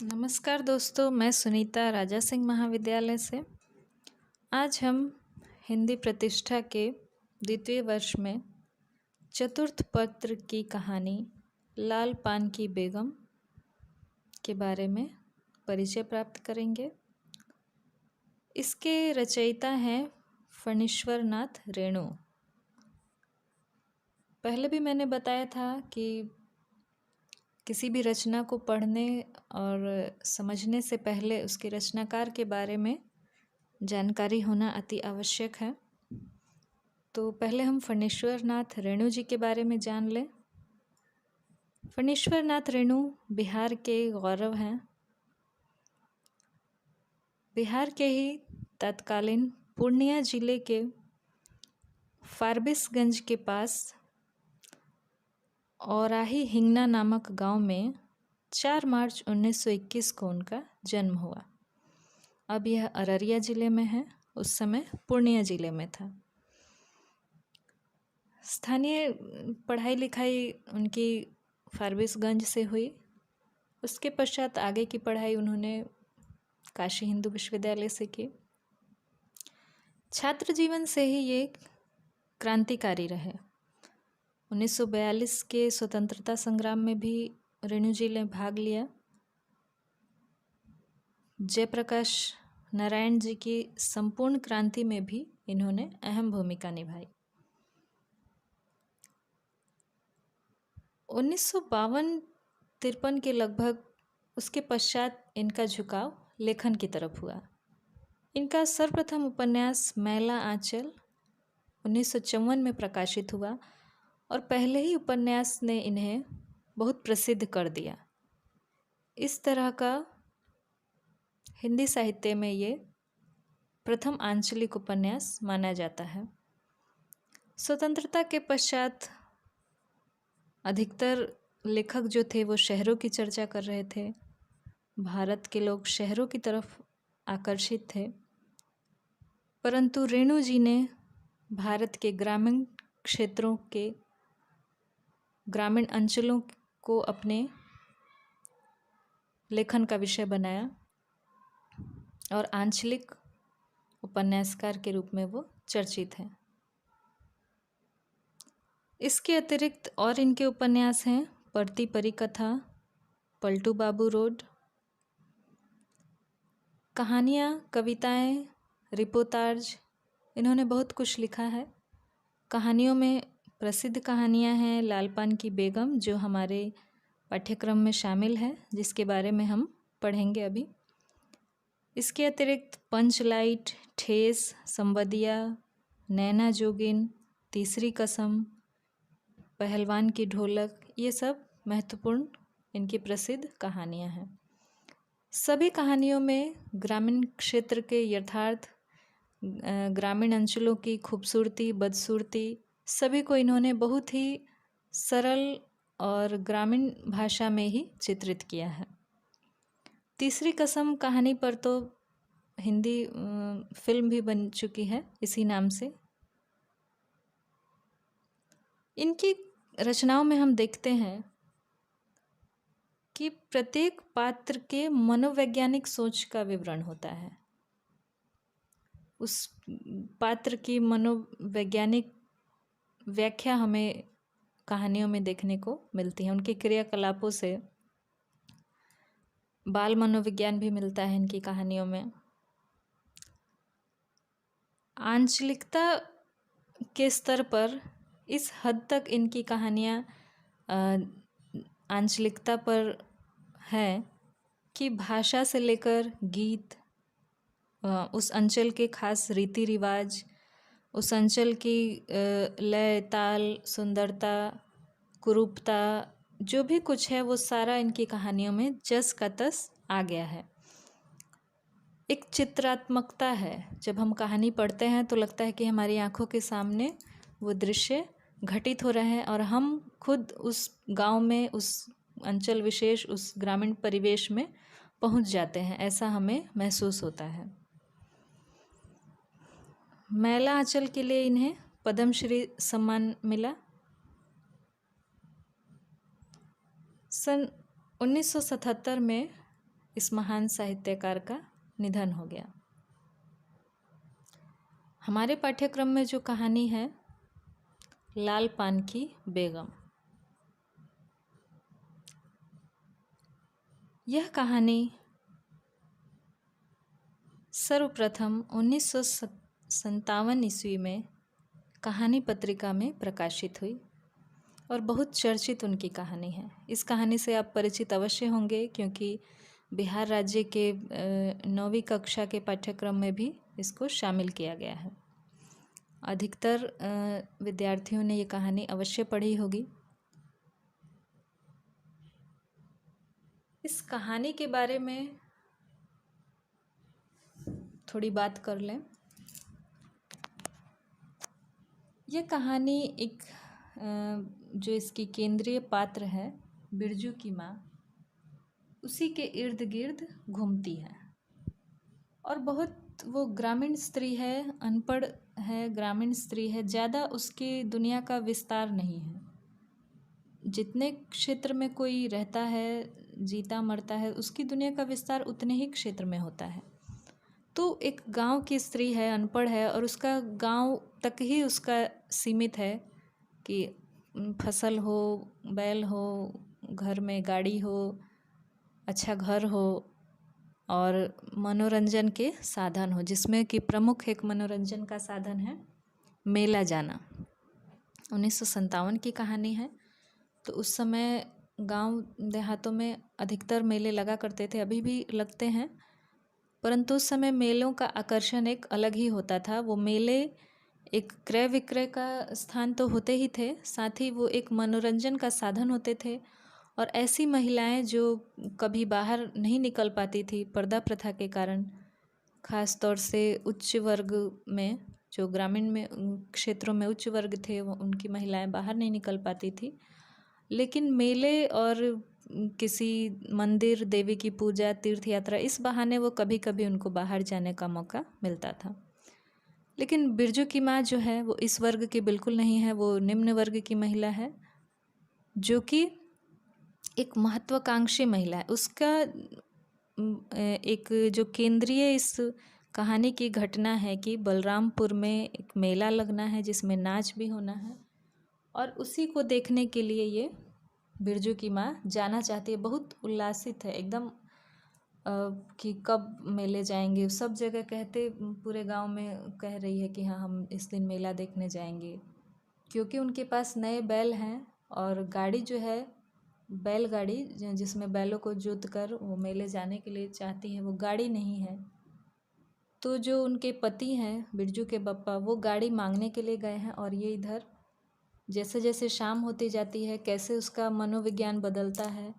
नमस्कार दोस्तों, मैं सुनीता राजा सिंह महाविद्यालय से। आज हम हिंदी प्रतिष्ठा के द्वितीय वर्ष में चतुर्थ पत्र की कहानी लाल पान की बेगम के बारे में परिचय प्राप्त करेंगे। इसके रचयिता हैं फणीश्वर नाथ रेणु। पहले भी मैंने बताया था कि किसी भी रचना को पढ़ने और समझने से पहले उसके रचनाकार के बारे में जानकारी होना अति आवश्यक है। तो पहले हम फणीश्वर नाथ रेणु जी के बारे में जान लें। फणीश्वर नाथ रेणु बिहार के गौरव हैं। बिहार के ही तत्कालीन पूर्णिया जिले के फारबिसगंज के पास औराही हिंगना नामक गांव में 4 मार्च 1921 को उनका जन्म हुआ। अब यह अररिया जिले में है, उस समय पूर्णिया जिले में था। स्थानीय पढ़ाई लिखाई उनकी फारबिसगंज से हुई। उसके पश्चात आगे की पढ़ाई उन्होंने काशी हिंदू विश्वविद्यालय से की। छात्र जीवन से ही ये क्रांतिकारी रहे। 1942 के स्वतंत्रता संग्राम में भी रेणु जी ने भाग लिया। जयप्रकाश नारायण जी की संपूर्ण क्रांति में भी इन्होंने अहम भूमिका निभाई। 1952-53 के लगभग उसके पश्चात इनका झुकाव लेखन की तरफ हुआ। इनका सर्वप्रथम उपन्यास मैला आंचल 1954 में प्रकाशित हुआ और पहले ही उपन्यास ने इन्हें बहुत प्रसिद्ध कर दिया। इस तरह का हिंदी साहित्य में ये प्रथम आंचलिक उपन्यास माना जाता है। स्वतंत्रता के पश्चात अधिकतर लेखक जो थे वो शहरों की चर्चा कर रहे थे। भारत के लोग शहरों की तरफ आकर्षित थे, परंतु रेणु जी ने भारत के ग्रामीण क्षेत्रों के ग्रामीण अंचलों को अपने लेखन का विषय बनाया और आंचलिक उपन्यासकार के रूप में वो चर्चित हैं। इसके अतिरिक्त और इनके उपन्यास हैं पढ़ती परी कथा, पलटू बाबू रोड, कहानियाँ, कविताएं, रिपोर्टाज, इन्होंने बहुत कुछ लिखा है। कहानियों में प्रसिद्ध कहानियाँ हैं लाल पान की बेगम, जो हमारे पाठ्यक्रम में शामिल है, जिसके बारे में हम पढ़ेंगे अभी। इसके अतिरिक्त पंचलाइट, ठेस, संवदिया, नैना जोगिन, तीसरी कसम, पहलवान की ढोलक, ये सब महत्वपूर्ण इनकी प्रसिद्ध कहानियाँ हैं। सभी कहानियों में ग्रामीण क्षेत्र के यथार्थ, ग्रामीण अंचलों की खूबसूरती, बदसूरती, सभी को इन्होंने बहुत ही सरल और ग्रामीण भाषा में ही चित्रित किया है। तीसरी कसम कहानी पर तो हिंदी फिल्म भी बन चुकी है इसी नाम से। इनकी रचनाओं में हम देखते हैं कि प्रत्येक पात्र के मनोवैज्ञानिक सोच का विवरण होता है। उस पात्र की मनोवैज्ञानिक व्याख्या हमें कहानियों में देखने को मिलती है। उनके क्रियाकलापों से बाल मनोविज्ञान भी मिलता है इनकी कहानियों में। आंचलिकता के स्तर पर इस हद तक इनकी कहानियाँ आंचलिकता पर हैं कि भाषा से लेकर गीत, उस अंचल के खास रीति रिवाज, उस अंचल की लय, ताल, सुंदरता, कुरूपता, जो भी कुछ है वो सारा इनकी कहानियों में जस का तस आ गया है। एक चित्रात्मकता है। जब हम कहानी पढ़ते हैं तो लगता है कि हमारी आंखों के सामने वो दृश्य घटित हो रहे हैं और हम खुद उस गांव में, उस अंचल विशेष, उस ग्रामीण परिवेश में पहुंच जाते हैं, ऐसा हमें महसूस होता है। मैला आंचल के लिए इन्हें पद्मश्री सम्मान मिला। सन 1977 में इस महान साहित्यकार का निधन हो गया। हमारे पाठ्यक्रम में जो कहानी है लाल पान की बेगम, यह कहानी सर्वप्रथम 1957 ईस्वी में कहानी पत्रिका में प्रकाशित हुई और बहुत चर्चित उनकी कहानी है। इस कहानी से आप परिचित अवश्य होंगे क्योंकि बिहार राज्य के 9वीं कक्षा के पाठ्यक्रम में भी इसको शामिल किया गया है। अधिकतर विद्यार्थियों ने ये कहानी अवश्य पढ़ी होगी। इस कहानी के बारे में थोड़ी बात कर लें। यह कहानी एक जो इसकी केंद्रीय पात्र है बिरजू की माँ, उसी के इर्द गिर्द घूमती है और बहुत वो ग्रामीण स्त्री है, अनपढ़ है, ग्रामीण स्त्री है, ज़्यादा उसकी दुनिया का विस्तार नहीं है। जितने क्षेत्र में कोई रहता है, जीता मरता है, उसकी दुनिया का विस्तार उतने ही क्षेत्र में होता है। तो एक गांव की स्त्री है, अनपढ़ है और उसका गांव तक ही उसका सीमित है कि फसल हो, बैल हो, घर में गाड़ी हो, अच्छा घर हो और मनोरंजन के साधन हो, जिसमें कि प्रमुख एक मनोरंजन का साधन है मेला जाना। 1957 की कहानी है। तो उस समय गांव देहातों में अधिकतर मेले लगा करते थे, अभी भी लगते हैं, परंतु उस समय मेलों का आकर्षण एक अलग ही होता था। वो मेले एक क्रय विक्रय का स्थान तो होते ही थे, साथ ही वो एक मनोरंजन का साधन होते थे। और ऐसी महिलाएं जो कभी बाहर नहीं निकल पाती थी पर्दा प्रथा के कारण, ख़ास तौर से उच्च वर्ग में, जो ग्रामीण में क्षेत्रों में उच्च वर्ग थे, वो उनकी महिलाएं बाहर नहीं निकल पाती थी, लेकिन मेले और किसी मंदिर, देवी की पूजा, तीर्थ यात्रा, इस बहाने वो कभी कभी उनको बाहर जाने का मौका मिलता था। लेकिन बिरजू की माँ जो है वो इस वर्ग की बिल्कुल नहीं है। वो निम्न वर्ग की महिला है, जो कि एक महत्वाकांक्षी महिला है। उसका एक जो केंद्रीय इस कहानी की घटना है कि बलरामपुर में एक मेला लगना है जिसमें नाच भी होना है और उसी को देखने के लिए ये बिरजू की माँ जाना चाहती है। बहुत उल्लासित है एकदम कि कब मेले जाएंगे। सब जगह कहते, पूरे गांव में कह रही है कि हाँ हम इस दिन मेला देखने जाएंगे, क्योंकि उनके पास नए बैल हैं और गाड़ी जो है बैलगाड़ी, जिसमें बैलों को जोत कर वो मेले जाने के लिए चाहती है, वो गाड़ी नहीं है। तो जो उनके पति हैं बिरजू के बप्पा, वो गाड़ी मांगने के लिए गए हैं और ये इधर जैसे जैसे शाम होती जाती है कैसे उसका मनोविज्ञान बदलता है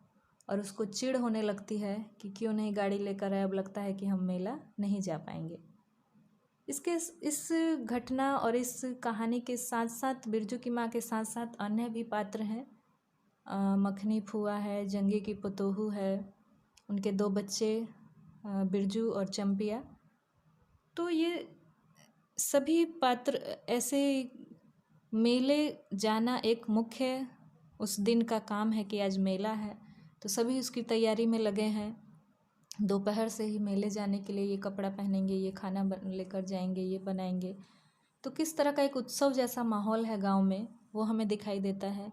और उसको चिढ़ होने लगती है कि क्यों नहीं गाड़ी लेकर आए, अब लगता है कि हम मेला नहीं जा पाएंगे। इस घटना और इस कहानी के साथ साथ बिरजू की माँ के साथ साथ अन्य भी पात्र हैं। मखनी फुआ है, जंगी की पतोहू है, उनके 2 बच्चे बिरजू और चंपिया। तो ये सभी पात्र ऐसे, मेले जाना एक मुख्य उस दिन का काम है कि आज मेला है, तो सभी उसकी तैयारी में लगे हैं। दोपहर से ही मेले जाने के लिए ये कपड़ा पहनेंगे, ये खाना लेकर जाएंगे, ये बनाएंगे। तो किस तरह का एक उत्सव जैसा माहौल है गांव में, वो हमें दिखाई देता है।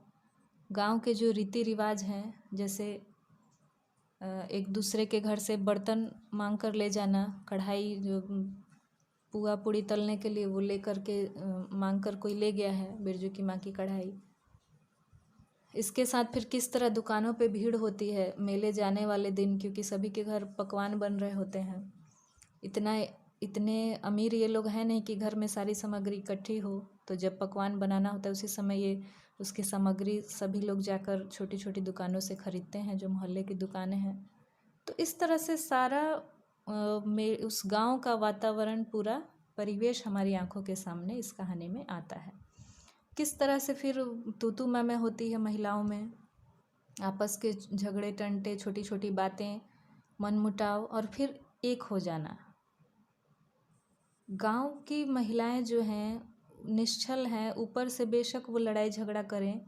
गांव के जो रीति रिवाज हैं, जैसे एक दूसरे के घर से बर्तन मांग कर ले जाना, कढ़ाई जो पुआ पूड़ी तलने के लिए वो ले कर के मांग कर कोई ले गया है बिरजू की माँ की कढ़ाई। इसके साथ फिर किस तरह दुकानों पे भीड़ होती है मेले जाने वाले दिन, क्योंकि सभी के घर पकवान बन रहे होते हैं। इतने अमीर ये लोग हैं नहीं कि घर में सारी सामग्री इकट्ठी हो, तो जब पकवान बनाना होता है उसी समय ये उसकी सामग्री सभी लोग जाकर छोटी छोटी दुकानों से ख़रीदते हैं, जो मोहल्ले की दुकानें हैं। तो इस तरह से सारा उस गांव का वातावरण, पूरा परिवेश हमारी आंखों के सामने इस कहानी में आता है। किस तरह से फिर तू मैं होती है महिलाओं में, आपस के झगड़े टंटे, छोटी छोटी बातें, मनमुटाव और फिर एक हो जाना। गांव की महिलाएं जो हैं निश्चल हैं, ऊपर से बेशक वो लड़ाई झगड़ा करें,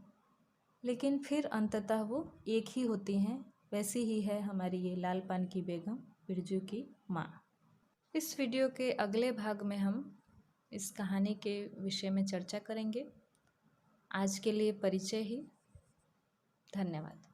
लेकिन फिर अंततः वो एक ही होती हैं, वैसी ही है हमारी ये लाल पान की बेगम बिरजू की माँ। इस वीडियो के अगले भाग में हम इस कहानी के विषय में चर्चा करेंगे। आज के लिए परिचय ही। धन्यवाद।